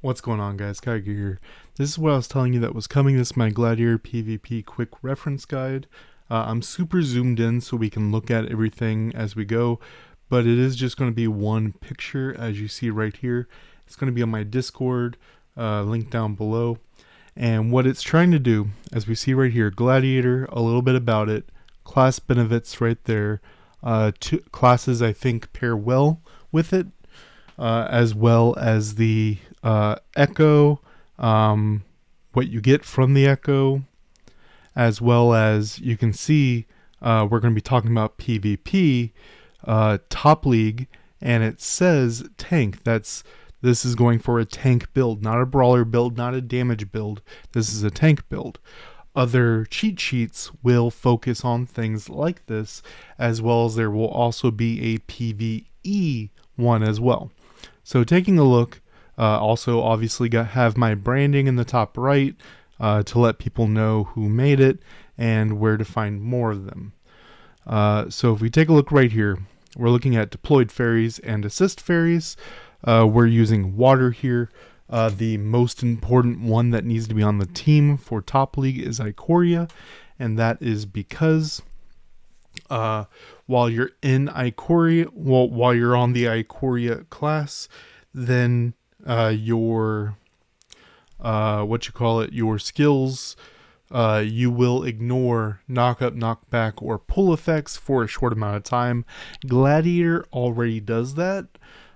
What's going on, guys? Kaiger here. This is what I was telling you that was coming. This is my Gladiator PvP quick reference guide. I'm super zoomed in so we can look at everything as we go, but it is just going to be one picture as you see right here. It's going to be on my Discord, link down below. And what it's trying to do, as we see right here, Gladiator, a little bit about it, class benefits right there. Two classes I think pair well with it, as well as the echo, what you get from the echo, as well as you can see we're going to be talking about PvP, top league, and it says tank. This is going for a tank build, not a brawler build, not a damage build. This is a tank build. Other cheat sheets will focus on things like this, as well as there will also be a PvE one as well. So taking a look, also obviously have my branding in the top right to let people know who made it and where to find more of them. So if we take a look right here, we're looking at deployed fairies and assist fairies. We're using water here. The most important one that needs to be on the team for top league is Ikoria, and that is because while you're in Ikoria, while you're on the Ikoria class, then your your skills, you will ignore knock up, knock back, or pull effects for a short amount of time. Gladiator already does that.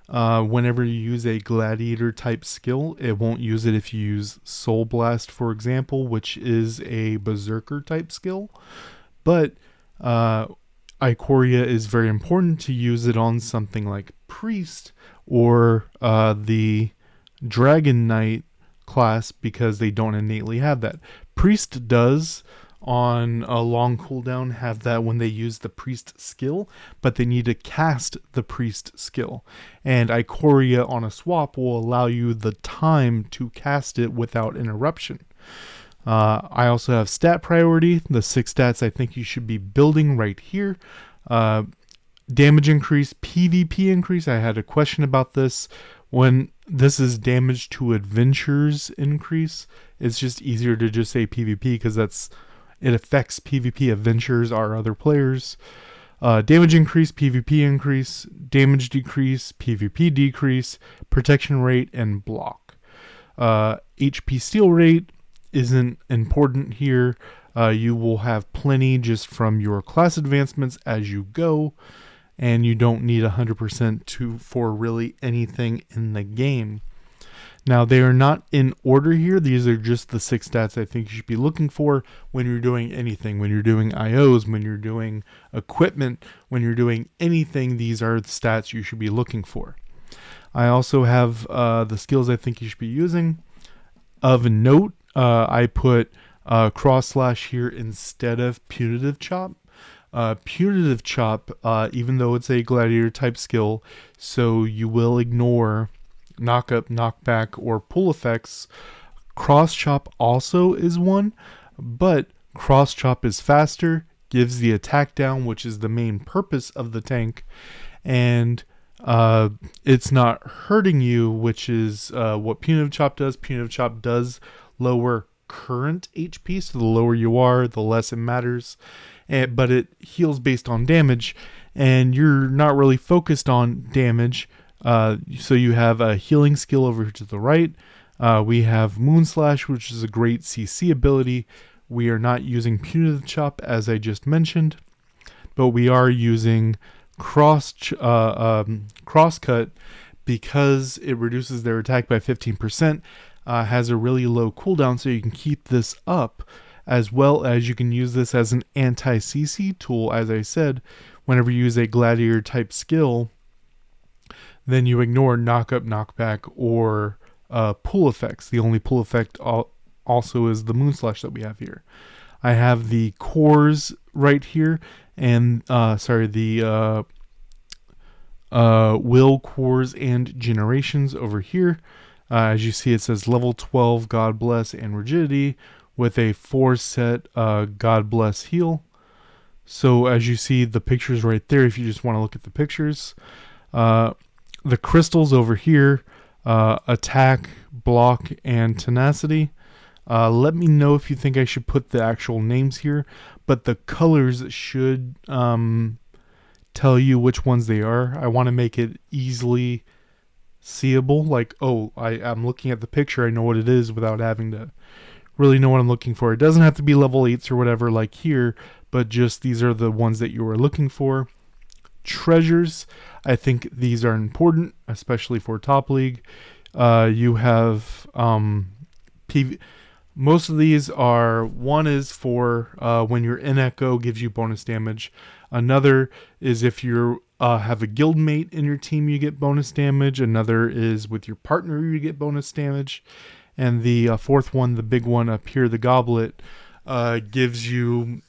Whenever you use a gladiator type skill, it won't use it if you use Soul Blast, for example, which is a berserker type skill. But Ikoria is very important to use it on something like Priest or the Dragon Knight class, because they don't innately have that. Priest does on a long cooldown have that when they use the priest skill, but they need to cast the priest skill, and Ikoria on a swap will allow you the time to cast it without interruption. I also have stat priority, the 6 stats I think you should be building right here. Damage increase, PvP increase. I had a question about this. When this is damage to adventures increase, it's just easier to just say PvP because it affects PvP adventures, our other players. Damage increase, PvP increase, damage decrease, PvP decrease, protection rate, and block. HP steal rate isn't important here. You will have plenty just from your class advancements as you go, and you don't need 100% for really anything in the game. Now, they are not in order here. These are just the 6 stats I think you should be looking for when you're doing anything. When you're doing IOs, when you're doing equipment, when you're doing anything, these are the stats you should be looking for. I also have the skills I think you should be using. Of note, I put cross slash here instead of punitive chop. Punitive chop, even though it's a gladiator type skill, so you will ignore knock up, knock back, or pull effects. Cross chop also is one, but cross chop is faster, gives the attack down, which is the main purpose of the tank, and it's not hurting you, which is what punitive chop does. Punitive chop does lower current HP, so the lower you are, the less it matters, but it heals based on damage, and you're not really focused on damage. So you have a healing skill over to the right. We have Moon Slash, which is a great CC ability. We are not using Punitive Chop, as I just mentioned, but we are using Crosscut because it reduces their attack by 15%, has a really low cooldown, so you can keep this up, as well as you can use this as an anti-CC tool. As I said, whenever you use a gladiator type skill, then you ignore knock up, knock back, or pull effects. The only pull effect also is the Moon Slash that we have here. I have the cores right here, and the will cores and generations over here. As you see, it says level 12 God Bless and Rigidity with a 4-set God Bless heal. So as you see the pictures right there, if you just want to look at the pictures, the crystals over here attack, block, and tenacity. Let me know if you think I should put the actual names here, but the colors should tell you which ones they are. I want to make it easily seeable. Like, oh, I'm looking at the picture, I know what it is without having to really know what I'm looking for. It doesn't have to be level 8s or whatever like here, but just these are the ones that you are looking for. Treasures, I think these are important, especially for top league. You have most of these are, one is for when you're in echo, gives you bonus damage. Another is if you have a guildmate in your team, you get bonus damage. Another is with your partner, you get bonus damage. And the fourth one, the big one up here, the goblet, gives you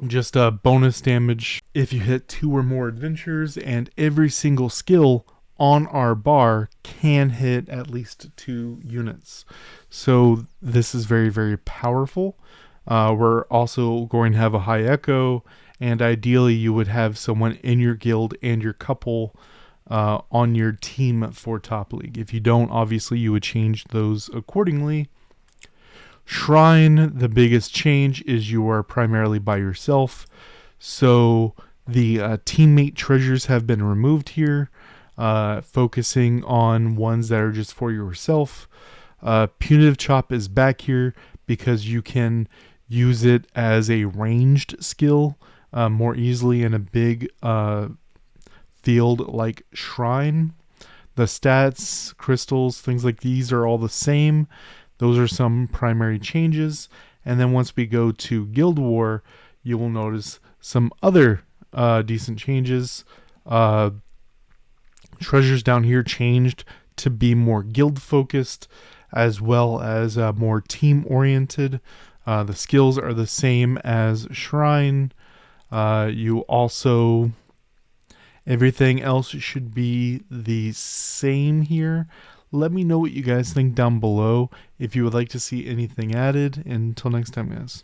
just a bonus damage if you hit 2 or more adventures, and every single skill on our bar can hit at least 2 units. So this is very, very powerful. We're also going to have a high echo, and ideally you would have someone in your guild and your couple on your team for top league. If you don't, obviously you would change those accordingly. Shrine, the biggest change is you are primarily by yourself. So the teammate treasures have been removed here, focusing on ones that are just for yourself. Punitive chop is back here because you can use it as a ranged skill more easily in a big field like Shrine. The stats, crystals, things like these are all the same. Those are some primary changes. And then once we go to Guild War, you will notice some other decent changes. Treasures down here changed to be more guild focused, as well as more team oriented. The skills are the same as Shrine. You also, everything else should be the same here. Let me know what you guys think down below if you would like to see anything added. Until next time, guys.